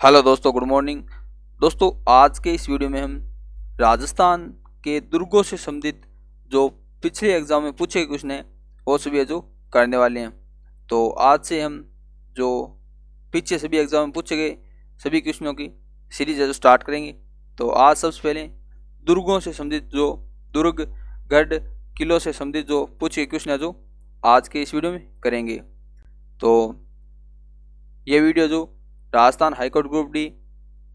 Hello दोस्तों, good morning. दोस्तों, आज के इस वीडियो में हम राजस्थान के दुर्गों से संबंधित जो पिछले एग्जाम में पूछे गए क्वेश्चन हैं वो सभी जो करने वाले हैं। तो आज से हम जो पीछे सभी एग्जाम में पूछे गए सभी क्वेश्चनों की सीरीज है जो स्टार्ट करेंगे। तो आज सबसे पहले दुर्गों से संबंधित जो दुर्ग, गढ़, किलों से संबंधित जो पूछे गए क्वेश्चन है जो आज के इस वीडियो में करेंगे। तो ये वीडियो जो Rajasthan high court group D,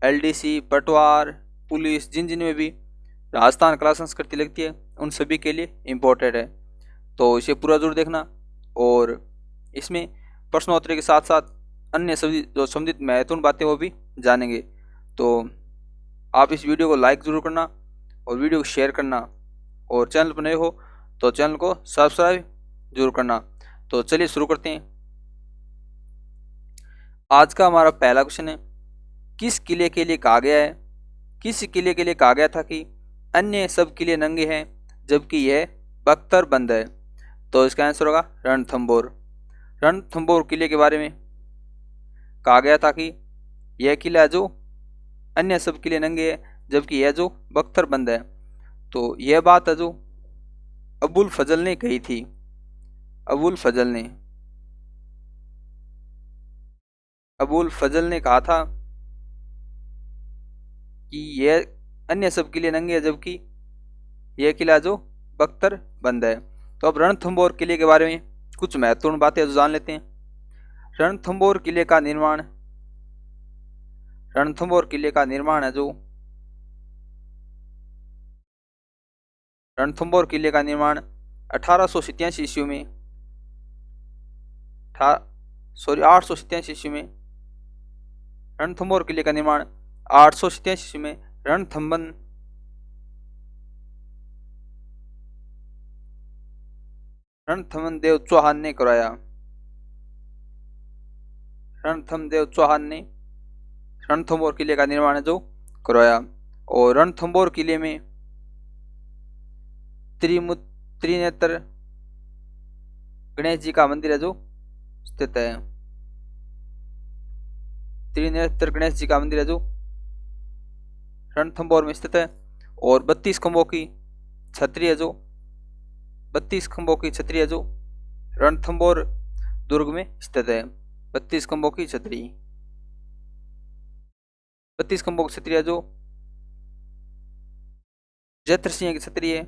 LDC, पटवार, पुलिस, जिन जिन में भी राजस्थान कला संस्कृति लगती है उन सभी के लिए इम्पोर्टेंट है। तो इसे पूरा जरूर देखना और इसमें प्रश्नोत्तरी के साथ साथ अन्य सभी जो संबंधित महत्वपूर्ण बातें वो भी जानेंगे। तो आप इस वीडियो को लाइक ज़रूर करना और वीडियो को शेयर करना, और चैनल पर नए हो तो चैनल को सब्सक्राइब जरूर करना। तो चलिए शुरू करते हैं। आज का हमारा पहला क्वेश्चन है, किस किले के लिए कहा गया है, किस किले के लिए कहा गया था कि अन्य सब किले नंगे हैं जबकि यह बख्तर बंद है। तो इसका आंसर होगा रणथंभौर। रणथंभौर किले के बारे में कहा गया था कि यह किला जो अन्य सब किले नंगे है जबकि यह जो बख्तर बंद है। तो यह बात है जो अबुल फजल ने कही थी। अबुल फजल ने कहा था कि यह अन्य सब किले नंगे है जबकि यह किला जो बख्तर बंद है। तो अब रणथंभौर किले के बारे में कुछ महत्वपूर्ण बातें जो जान लेते हैं। रणथंभौर किले का निर्माण है जो रणथंभौर किले का निर्माण 1887 ईस्वी में 887 ईस्वी में रणथंभौर किले का निर्माण 887 ईस्वी में रणथंभन देव चौहान ने करवाया। रणथंभदेव चौहान ने रणथंभौर किले का निर्माण है जो करवाया। और रणथंभौर किले में त्रिनेत्र गणेश जी का मंदिर है जो स्थित है। त्रिनेत्र गणेश जी का मंदिर है जो रणथंभौर में स्थित है। और 32 खंभों की छतरी है जो 32 खंभों की छतरी है जो रणथंभौर दुर्ग में स्थित है। 32 खंभों की छतरी 32 खंभों की छतरी है जो जैत्र सिंह की छतरी है।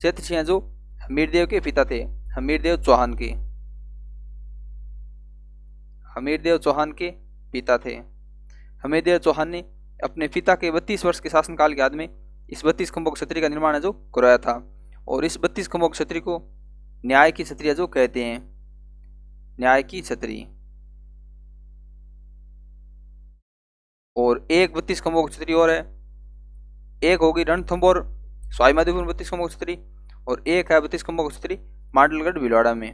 जैत्र सिंह जो हमीरदेव के पिता थे, हमीरदेव चौहान के पिता थे। हमीरदेव चौहान ने अपने पिता के 32 वर्ष के शासनकाल के बाद में इस 32 खंभों की छतरी का निर्माण है जो करवाया था। और इस 32 खंभों की छतरी को न्याय की छतरी जो कहते हैं, न्याय की छतरी। और एक 32 खंभों की छतरी और है, एक होगी रणथंभौर सवाई माधोपुर में 32 खंभों की छतरी, और एक है 32 खंभों की छतरी मांडलगढ़ भीलवाड़ा में।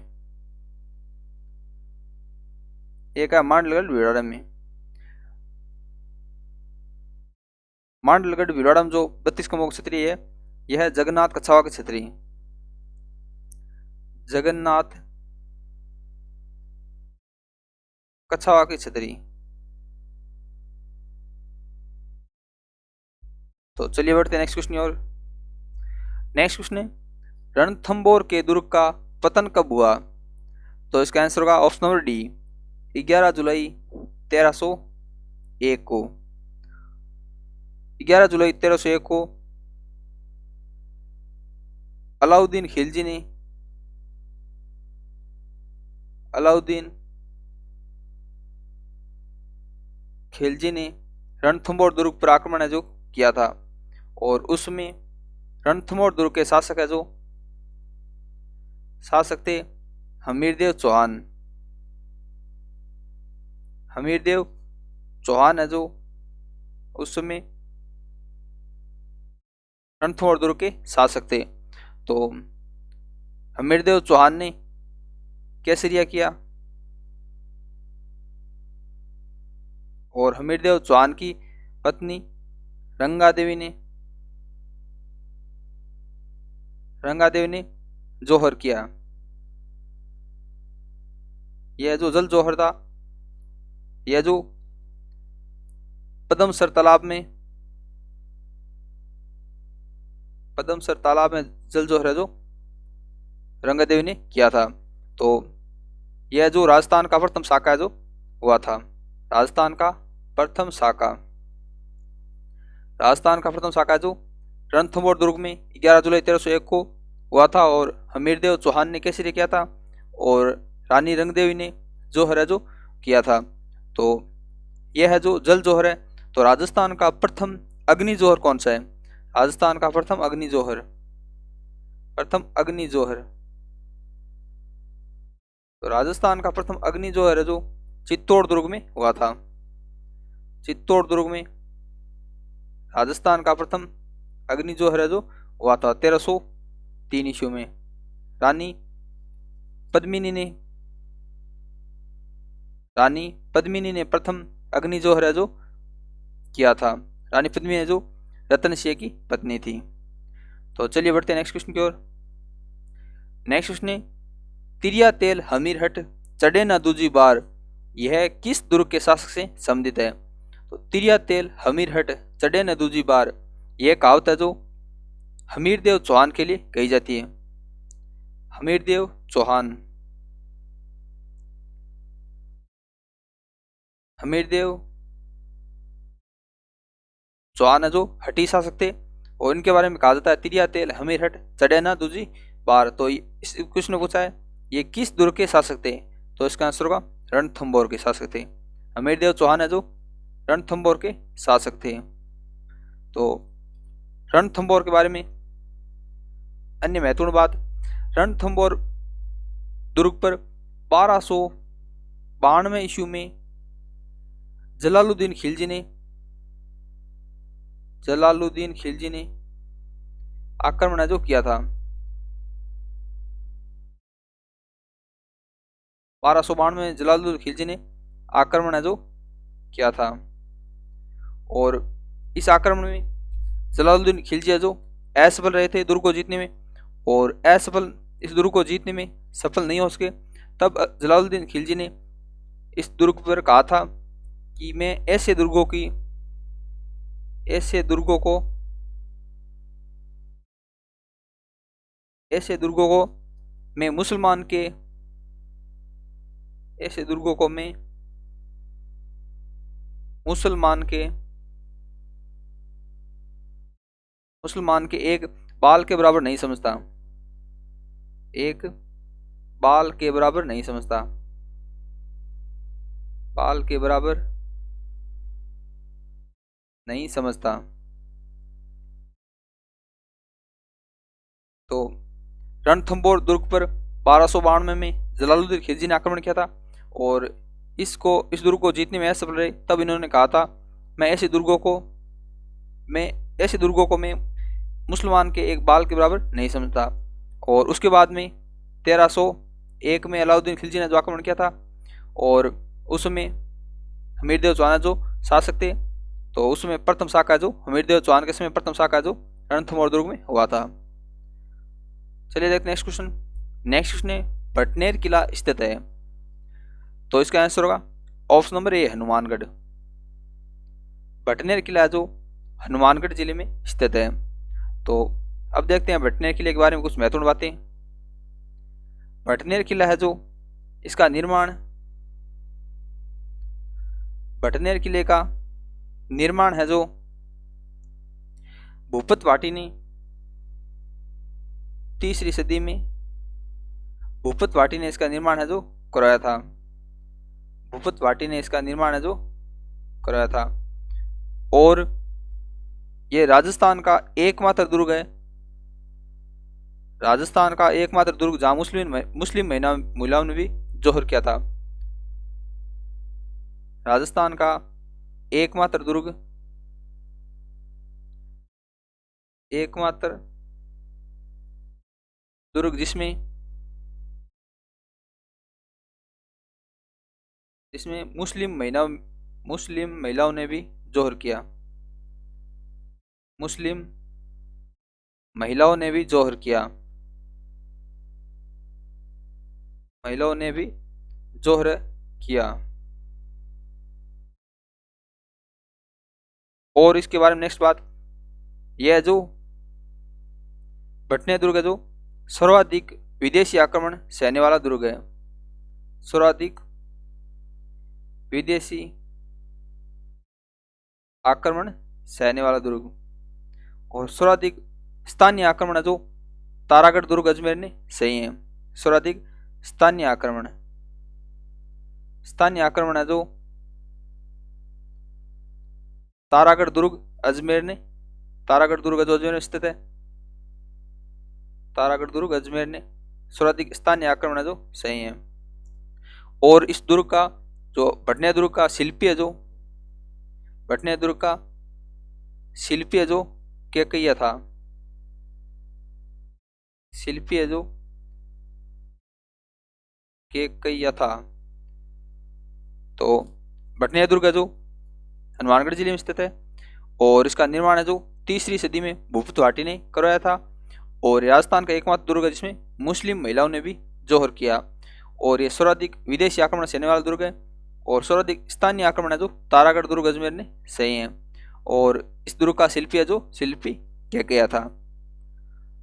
एक है मांडलगढ़ भीलवाड़ा में। मांडलगढ़ भीलवाड़ा में जो 32 खंभों की छतरी है यह है जगन्नाथ कछावा की छतरी। जगन्नाथ कछावा की छतरी। तो चलिए बढ़ते हैं नेक्स्ट क्वेश्चन और। नेक्स्ट क्वेश्चन है, रणथंभौर के दुर्ग का पतन कब हुआ। तो इसका आंसर होगा ऑप्शन नंबर डी, 11 जुलाई 1301 को। 11 जुलाई 1301 को अलाउद्दीन खिलजी ने रणथंभौर दुर्ग पर आक्रमण है जो किया था। और उसमें रणथंभौर दुर्ग के शासक थे हमीरदेव चौहान है जो उस समय रणथंभौर दुर्ग के शासक थे। तो हमीरदेव चौहान ने कैसे रिया किया, और हमीरदेव चौहान की पत्नी रंगा देवी ने जोहर किया। यह जो जल जोहर था यह जो पद्मसर तालाब में जल जोहर है जो रंगा देवी ने किया था। तो यह जो राजस्थान का प्रथम साका है जो हुआ था, राजस्थान का प्रथम साका जो रणथंभौर दुर्ग में 11 जुलाई 1301 को हुआ था, और हमीरदेव चौहान ने केसरी किया था, और रानी रंगदेवी ने जोहर है जो किया था। तो यह है जो जल जोहर है। तो राजस्थान का प्रथम अग्नि जोहर कौन सा है? राजस्थान का प्रथम अग्नि जोहर तो राजस्थान का प्रथम अग्नि जोहर है जो चित्तौड़ दुर्ग में हुआ था। चित्तौड़ दुर्ग में राजस्थान का प्रथम अग्नि जोहर है जो हुआ था 1303 ईस्वी में। रानी पद्मिनी ने प्रथम अग्नि जोहर है जो किया था। रानी पद्मिनी जो रतन सिंह की पत्नी थी। तो चलिए बढ़ते हैं नेक्स्ट क्वेश्चन की ओर। नेक्स्ट क्वेश्चन है, तिरिया तेल हमीरहट चढ़े न दूजी बार, यह किस दुर्ग के शासक से संबंधित है? तो तिरिया तेल हमीरहट चढ़े न दूजी बार, यह कहावत है जो हमीरदेव चौहान के लिए कही जाती है। हमीरदेव चौहान है जो हटी शासक थे, और इनके बारे में कहा जाता है तिरिया तेल हमीरहट चढ़े न दूजी बार। तो इस क्वेश्चन ने पूछा है ये किस दुर्ग के शासक थे? तो इसका आंसर होगा रणथंभौर के शासक थे। हमीरदेव चौहान है जो रणथंभौर के शासक थे। तो रणथंभौर के बारे में अन्य महत्वपूर्ण बात, रणथंभौर दुर्ग पर 1292 ईस्वी में जलालुद्दीन खिलजी ने आक्रमण है जो किया था। 1292 में जलालुद्दीन खिलजी ने आक्रमण है जो किया था, और इस आक्रमण में जलालुद्दीन खिलजी है जो असफल रहे थे दुर्ग को जीतने में, और इस दुर्ग को जीतने में सफल नहीं हो सके। तब जलालुद्दीन खिलजी ने इस दुर्ग पर कहा था कि मैं ऐसे दुर्गों को मैं मुसलमान के एक बाल के बराबर नहीं समझता। बाल के बराबर नहीं समझता। तो रणथंभौर दुर्ग पर 1292 में जलालुद्दीन खिलजी ने आक्रमण किया था, और इस दुर्ग को जीतने में असफल रहे। तब इन्होंने कहा था मैं ऐसे दुर्गों को मैं मुसलमान के एक बाल के बराबर नहीं समझता। और उसके बाद में 1301 में अलाउद्दीन खिलजी ने जो आक्रमण किया था, और उसमें हमीरदेव चौहान जो शासक थे, तो उसमें प्रथम शाखा जो हमीरदेव चौहान के समय प्रथम शाखा जो रणथंभौर दुर्ग में हुआ था। चलिए देखते नेक्स्ट क्वेश्चन है, भटनेर किला स्थित है? तो इसका आंसर होगा option number A Hanumangarh. Bhatner किला जो हनुमानगढ़ जिले में स्थित है। तो अब देखते हैं भटनेर किले के बारे में कुछ महत्वपूर्ण बातें। भटनेर किला है जो इसका निर्माण भटनेर किले का निर्माण है जो भूपत वाटी ने 3री सदी में भूपत वाटी ने इसका निर्माण है जो कराया था। और ये राजस्थान का एकमात्र दुर्ग है, जहां मुस्लिम महिलाओं ने भी जोहर किया था। राजस्थान का एकमात्र दुर्ग जिसमें मुस्लिम महिलाओं ने भी जोहर किया। महिलाओं ने भी जोहर किया। और इसके बारे में नेक्स्ट बात यह है जो भटने दुर्ग है जो सर्वाधिक विदेशी आक्रमण सहने वाला दुर्ग है। सर्वाधिक विदेशी आक्रमण सहने वाला दुर्ग। और सर्वाधिक स्थानीय आक्रमण है जो तारागढ़ दुर्ग अजमेर ने सही है। सर्वाधिक स्थानीय आक्रमण है जो तारागढ़ दुर्ग अजमेर ने, तारागढ़ दुर्ग जो अजमेर में स्थित है, तारागढ़ दुर्ग अजमेर ने सर्वाधिक स्थानीय आक्रमण है जो सही है। और इस दुर्ग का जो भटने दुर्ग का शिल्पी है जो, भटने दुर्ग का शिल्पी है जो केकैया था। शिल्पी है जो केकैया था। तो भटने दुर्ग है जो हनुमानगढ़ जिले में स्थित है और इसका निर्माण है जो 3री सदी में भूपत भाटी ने करवाया था। और राजस्थान का एकमात्र दुर्ग है जिसमें मुस्लिम महिलाओं ने भी जोहर किया। और ये सर्वाधिक विदेशी आक्रमण सहने वाला दुर्ग है। और सर्वाधिक स्थानीय आक्रमण है जो तारागढ़ दुर्ग अजमेर ने सही है। और इस दुर्ग का शिल्पी है जो शिल्पी केकैया था।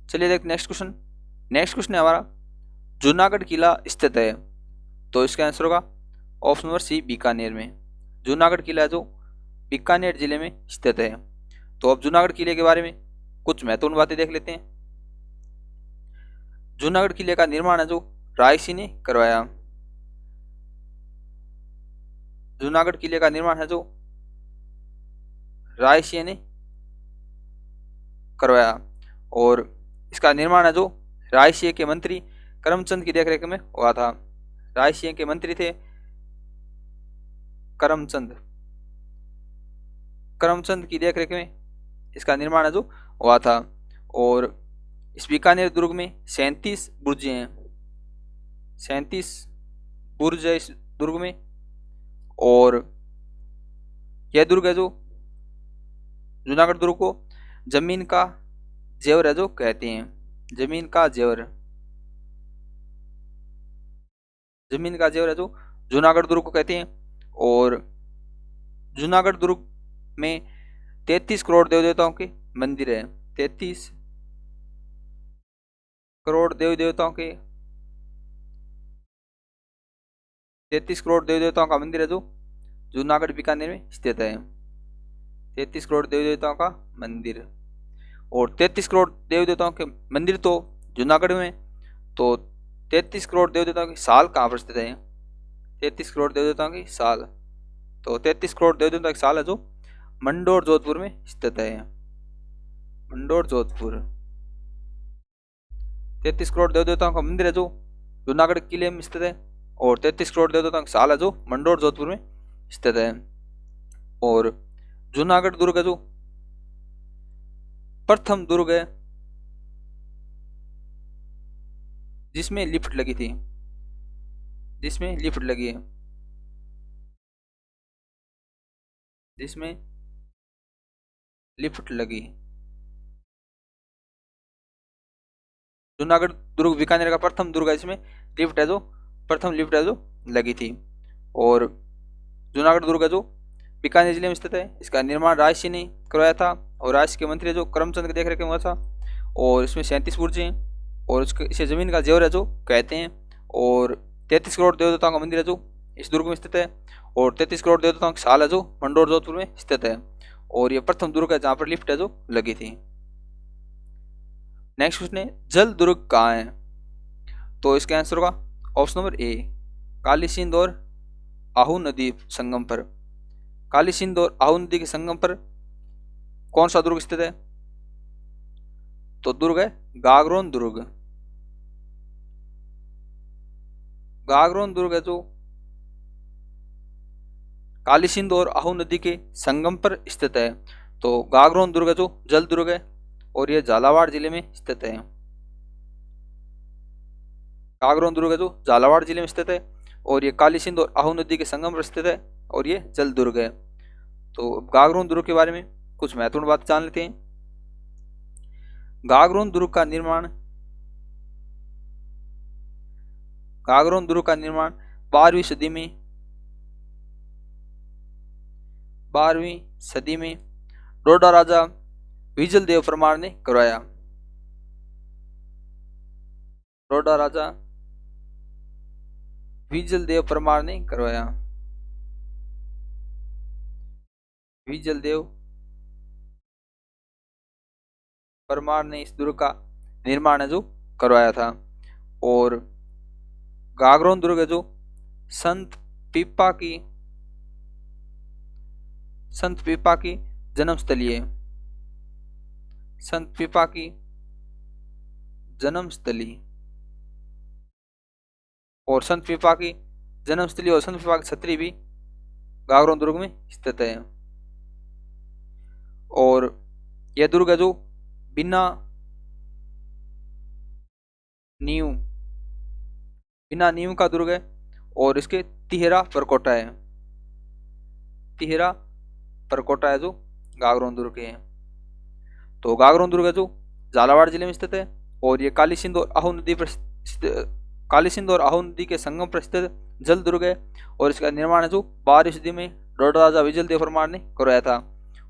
चलिए देखते नेक्स्ट क्वेश्चन। नेक्स्ट क्वेश्चन है हमारा जूनागढ़ किला स्थित है। तो इसका आंसर होगा ऑप्शन नंबर सी बीकानेर में। जूनागढ़ किला जो बीकानेर जिले में स्थित है। तो अब जूनागढ़ किले के बारे में कुछ महत्वपूर्ण बातें देख लेते हैं। जूनागढ़ किले का निर्माण है जो रायसिंह ने करवाया। जूनागढ़ किले का निर्माण है जो रायसिंह ने करवाया। और इसका निर्माण है जो रायसिंह के मंत्री करमचंद की देखरेख में हुआ था। रायसिंह के मंत्री थे करमचंद की देखरेख में इसका निर्माण है जो हुआ था। और इस बीकानेर दुर्ग में 37 बुर्जें हैं। 37 बुर्ज है इस दुर्ग में। और यह दुर्ग है जो जूनागढ़ दुर्ग को जमीन का जेवर है जो कहते हैं। जमीन का जेवर, जमीन का जेवर है जो जूनागढ़ दुर्ग को कहते हैं। और जूनागढ़ दुर्ग में 33 करोड़ देवी देवताओं के मंदिर है। 33 करोड़ देवी देवताओं के 33 करोड़ देवी देवताओं का मंदिर है जो जूनागढ़ बीकानेर में स्थित है। 33 करोड़ देवी देवताओं का मंदिर। और 33 करोड़ देवी देवताओं के मंदिर तो जूनागढ़ में, तो 33 करोड़ देवी देवताओं की साल कहाँ पर स्थित है? 33 करोड़ देवी देवताओं की साल, तो 33 करोड़ देवी देवताओं की साल है जो मंडोर जोधपुर में स्थित है। मंडोर जोधपुर। 33 करोड़ देवी देवताओं का मंदिर है जो जूनागढ़ किले में स्थित है। और 33 करोड़ देवी देवताओं की साल है जो मंडोर जोधपुर में स्थित है। और जूनागढ़ दुर्ग है जो प्रथम दुर्ग है जिसमें लिफ्ट लगी थी, जिसमें लिफ्ट लगी है, जिसमें लिफ्ट लगी। जूनागढ़ दुर्ग बीकानेर का प्रथम दुर्ग है जिसमें लिफ्ट है जो प्रथम लिफ्ट है जो लगी थी। और जूनागढ़ दुर्ग है जो बीकानेर जिले में स्थित है। इसका निर्माण रायसिंह ने करवाया था। और रायसिंह के मंत्री जो करमचंद के देखरेख में हुआ था। और इसमें 37 बुर्जें हैं। और इसे जमीन का जेवर है जो कहते हैं। और 33 करोड़ देवताओं का मंदिर है जो इस दुर्ग में स्थित है। और 33 करोड़ देवताओं की साल है जो मंडोर जोधपुर में स्थित है। और यह प्रथम दुर्ग है जहाँ पर लिफ्ट है जो लगी थी। नेक्स्ट क्वेश्चन है जल दुर्ग कहाँ है? तो इसका आंसर होगा ऑप्शन नंबर ए काली सिंध और आहू नदी संगम पर। काली सिंध और आहू नदी के संगम पर कौन सा दुर्ग स्थित है? तो दुर्ग है गागरोन दुर्ग। गागरोन दुर्ग है जो काली सिंध और आहू नदी के संगम पर स्थित है। तो गागरोन दुर्ग है जो जल दुर्ग है और यह झालावाड़ जिले में स्थित है। गागरोन दुर्ग है जो झालावाड़ जिले में स्थित है और यह काली सिंध और आहू नदी के संगम पर स्थित है और यह जल दुर्ग है। तो गागरोन दुर्ग के बारे में कुछ महत्वपूर्ण बात जान लेते हैं। गागरोन दुर्ग का निर्माण 12वीं सदी में डोडा राजा विजल देव परमार ने करवाया। डोडा राजा विजल देव परमार ने करवाया। विजल देव परमार ने इस दुर्ग का निर्माण है जो करवाया था। और गागरोन दुर्ग है जो संत पीपा की जन्मस्थली है। संत पीपा की जन्मस्थली और संत पीपा की जन्मस्थली और संत पीपा की छतरी भी गागरोन दुर्ग में स्थित है। और यह दुर्ग है जो बिना नींव का दुर्ग है और इसके तिहरा परकोटा है। तिहरा परकोटा है जो गागरोन दुर्ग के हैं। तो गागरोन दुर्ग है जो झालावाड़ जिले में स्थित है और ये काली सिंध और आहू नदी के संगम पर स्थित जल दुर्ग है। और इसका निर्माण है जो 12वीं सदी में डोडा राजा विजल देव परमार ने करवाया था।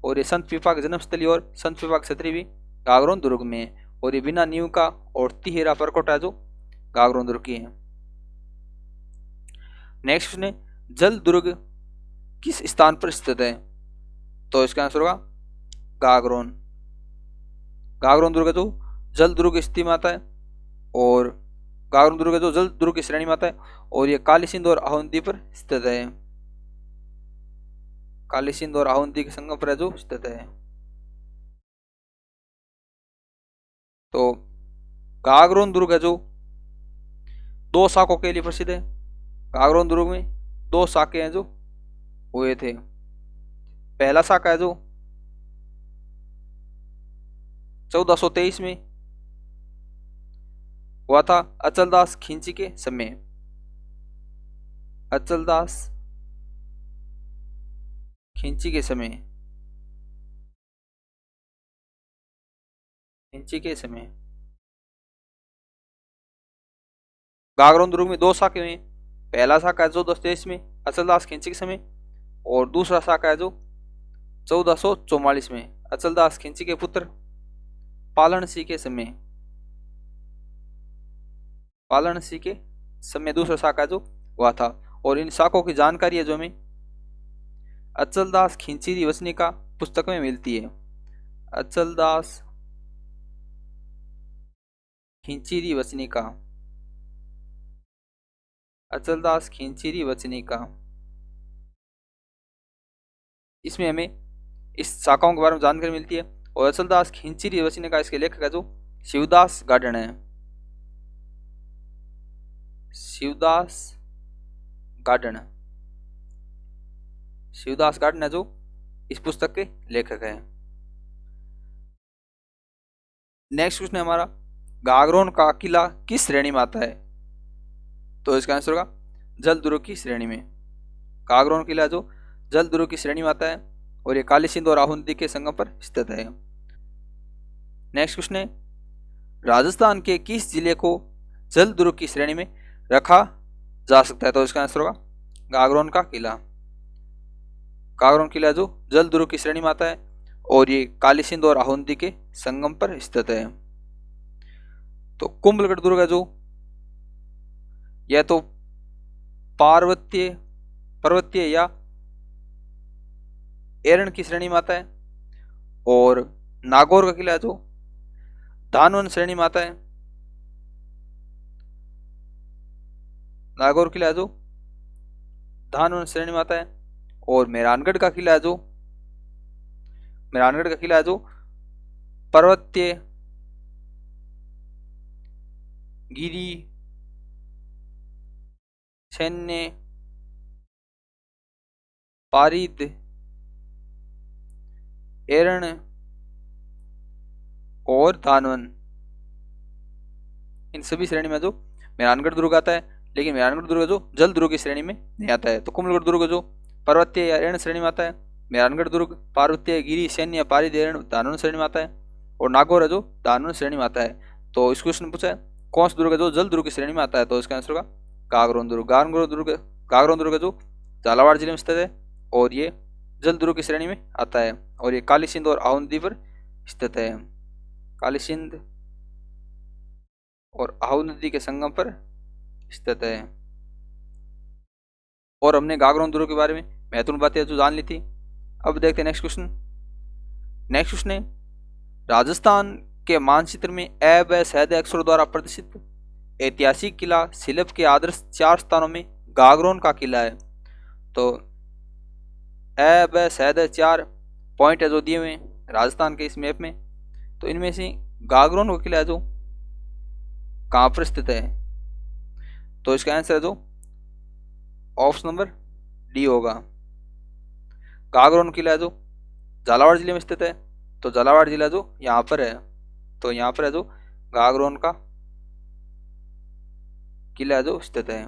और ये संत पीपा की जन्मस्थली और संत पीपा की छतरी भी गागरोन दुर्ग में है। और ये बिना नींव का और तिहरा परकोटा जो गागरोन दुर्ग की है। नेक्स्ट क्वेश्चन है, जल दुर्ग किस स्थान पर स्थित है? तो इसका आंसर होगा गागरोन। गागरोन दुर्ग जो जल दुर्ग की स्थिति में आता है और गागरोन दुर्ग जो जल दुर्ग की श्रेणी में आता है और ये काली सिंध और आहू नदी पर स्थित है। काली सिंध और आहू नदी के संगम पर जो स्थित है। तो गागरोन दुर्ग है जो 2 शाखों के लिए प्रसिद्ध है। गागरोन दुर्ग में 2 शाखे हैं जो हुए थे। पहला शाखा है जो 1423 में हुआ था अचलदास खिंची के समय। अचलदास खिंची के समय गागरोन दुर्ग में 2 शाखे हुए। पहला शाखा है 1423 में अचलदास खिंची के समय और दूसरा शाखा है जो 1444 में अचलदास खिंची के पुत्र पालन सिंह के समय दूसरा शाखा जो हुआ था। और इन शाखों की जानकारी है जो हमें अचलदास खिंचीरी वचनिका पुस्तक में मिलती है। अचलदास खिंचीरी वचनिका, अचलदास खिंचीरी वचनिका, इसमें हमें इस शाखाओं के बारे में जानकारी मिलती है। और अचलदास खिंचीरी वचनिका इसके लेखक है जो शिवदास गार्डन है। शिवदास गार्डन है जो इस पुस्तक के लेखक है। नेक्स्ट क्वेश्चन है हमारा, गागरोन का किला किस श्रेणी में आता है? तो इसका आंसर होगा जल दुर्ग की श्रेणी में। गागरोन किला जो जल दुर्ग की श्रेणी में आता है और ये काली सिंध और आहू नदी के संगम पर स्थित है। नेक्स्ट क्वेश्चन है, राजस्थान के किस जिले को जल दुर्ग की श्रेणी में रखा जा सकता है? तो इसका आंसर होगा गागरोन का किला। गागरोन किला जो जल दुर्ग की श्रेणी में आता है और ये काली सिंध और आहू नदी के संगम पर स्थित है। तो कुंभलगढ़ दुर्ग है जो यह तो पर्वतीय या एरण की श्रेणी में आता है। और नागौर का किला जो धानवन श्रेणी में आता है। नागौर किला जो धानवन श्रेणी में आता है। और मेहरानगढ़ का किला जो पर्वतीय गिरी सैन्य पारिद एरण और धानवन इन सभी श्रेणी में जो मेहरानगढ़ दुर्ग आता है। लेकिन मेहरानगढ़ दुर्ग जो जल दुर्ग की श्रेणी में नहीं आता है। तो कुंभलगढ़ दुर्ग जो पर्वतीय या एरण श्रेणी में आता है। मेहरानगढ़ दुर्ग पार्वतीय गिरी सैन्य पारिद एरण धानवन श्रेणी में आता है। और नागौर है जो धानवन श्रेणी में आता है। तो इस क्वेश्चन पूछा है कौन सा दुर्ग है जो जल दुर्ग की श्रेणी में आता है? तो इसका आंसर होगा गागरोन दुर्ग। गागरोन दुर्ग जो झालावाड़ जिले में स्थित है और ये जल दुर्ग की श्रेणी में आता है। और ये काली सिंध और आहू नदी पर स्थित है। काली सिंध और आहू नदी के संगम पर स्थित है। और हमने गागरोन दुर्ग के बारे में महत्वपूर्ण बातें जो जान ली थी। अब देखते हैं नेक्स्ट क्वेश्चन। नेक्स्ट क्वेश्चन है, राजस्थान के मानचित्र में अ व सैद अक्षरों द्वारा प्रदर्शित ऐतिहासिक किला सिलप के आदर्श 4 स्थानों में गागरोन का किला है। तो अ ब सैद 4 पॉइंट है जो दिए हुए हैं राजस्थान के इस मैप में। तो इनमें से गागरोन का किला है जो कहाँ पर स्थित है? तो इसका आंसर है जो ऑप्शन नंबर डी होगा। गागरोन किला है जो झालावाड़ जिले में स्थित है। तो झालावाड़ जिला जो यहाँ पर है, तो यहाँ पर है जो गागरोन का किला है जो स्थित है।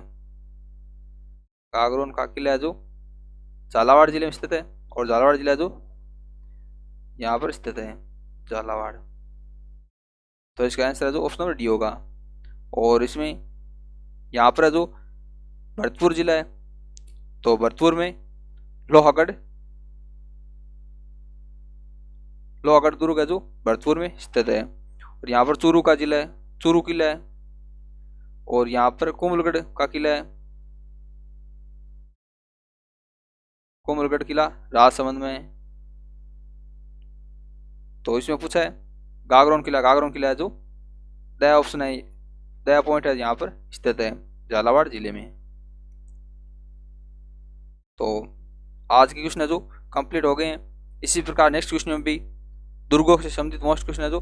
गागरोन का किला है जो झालावाड़ जिले में स्थित है और झालावाड़ जिला जो यहाँ पर स्थित है, झालावाड़। तो इसका आंसर है जो ऑप्शन नंबर डी होगा। और इसमें यहाँ पर है जो भरतपुर जिला है। तो भरतपुर में लोहागढ़ दुर्ग है जो भरतपुर में स्थित है। और यहाँ पर चूरू का जिला है, चूरू किला है। और यहाँ पर कोमलगढ़ का किला है, कोमलगढ़ किला राजसमंद में है। तो इसमें पूछा है गागरोन किला है जो दया ऑप्शन है, दया पॉइंट है यहाँ पर स्थित है, झालावाड़ जिले में। तो आज के क्वेश्चन है जो कंप्लीट हो गए हैं। इसी प्रकार नेक्स्ट क्वेश्चन में भी दुर्गों से संबंधित मोस्ट क्वेश्चन है जो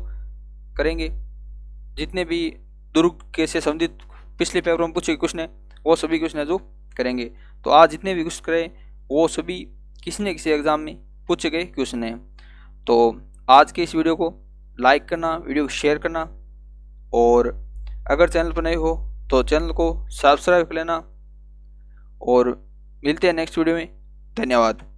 करेंगे। जितने भी दुर्ग के से संबंधित पिछले पेपर में पूछे क्वेश्चन है वो सभी क्वेश्चन है जो करेंगे। तो आज जितने भी क्वेश्चन करें वो सभी किसी न किसी एग्जाम में पूछे गए क्वेश्चन हैं। तो आज के इस वीडियो को लाइक करना, वीडियो को शेयर करना, और अगर चैनल पर नए हो तो चैनल को सब्सक्राइब कर लेना। और मिलते हैं नेक्स्ट वीडियो में। धन्यवाद।